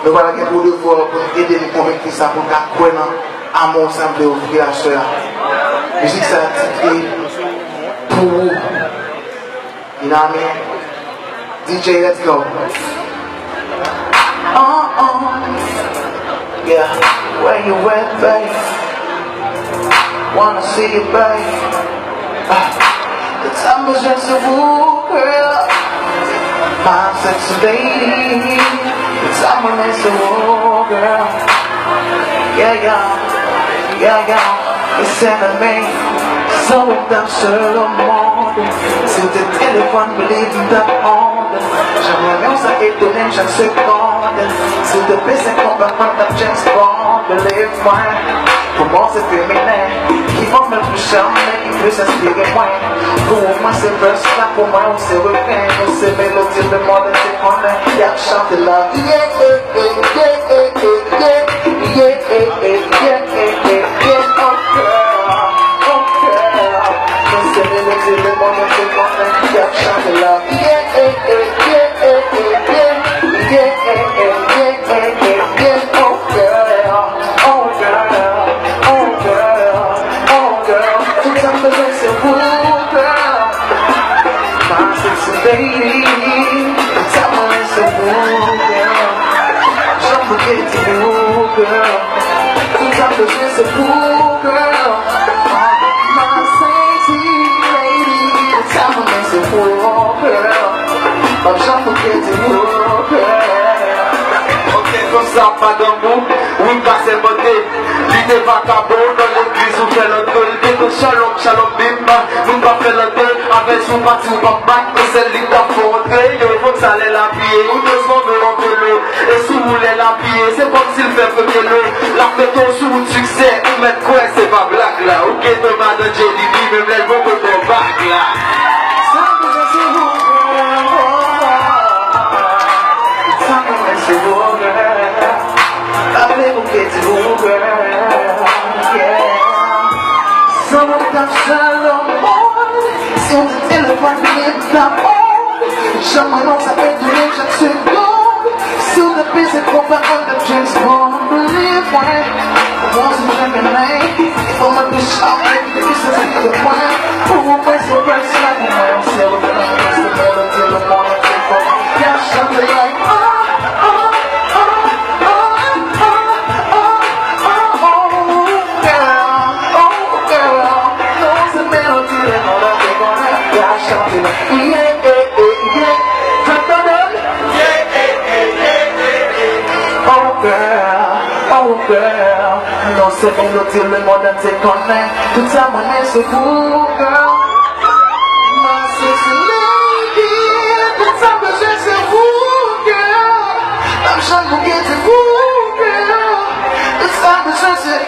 Nous voilà pour devoir pour aider les convaincre ça pour qu'à quoi amour semble ouvrir à cela. Musique ça a titré pour vous. You know what I mean? DJ, let's go. Yeah, where you at, babe? Wanna see you, babe? The time is just a woo, girl. My sexy lady. The time is a woo, girl. Yeah, it's enemy. So it does sur le monde. Sur tes téléphones, believe that on. J'aimerais bien ça étonner chaque seconde. S'il te plaît, c'est complètement ta James Bond. Believe-moi, pour moi c'est féminin. Qui vont me plus charmer, qui peut s'inspirer moins. Pour moi c'est verse-là, pour moi on s'est refrain. On s'est mélodie, le monde est connaît. Y'a chanté la vie. Pas d'amour, oui, passer beauté. L'idée va cabot dans l'église où fait le deux. Nous shalom, bimba. Nous pas fait le deux. Avec son parti ou pas back. Et c'est l'île d'affronter. Il faut que ça allait la pied. Ou deux secondes de l'envelop. Et si vous voulez la pied, c'est comme s'il fait que l'eau. La fête au sous de succès. Ou mettre quoi, c'est pas blague là. Ok, demain de Jelly B. Même les mots que ton bac là. J'aimerais ça fait durer chaque seconde. Sur le pays c'est trop pas de James Bond. Believe-moi, pour moi c'est jamais rien. Il faut me plus charmer, puis ça c'est le point. Pour moi c'est vrai, c'est la pour moi c'est le plan. C'est le mélodie, le monde est fort. Y'a chanté like girl, non c'est mélodie, le monde te connaît. Tout ça monnaie c'est vous, girl. My sexy lady, tout ça besoin c'est vous, girl. I'm trying to get to vous, girl. Tout ça besoin c'est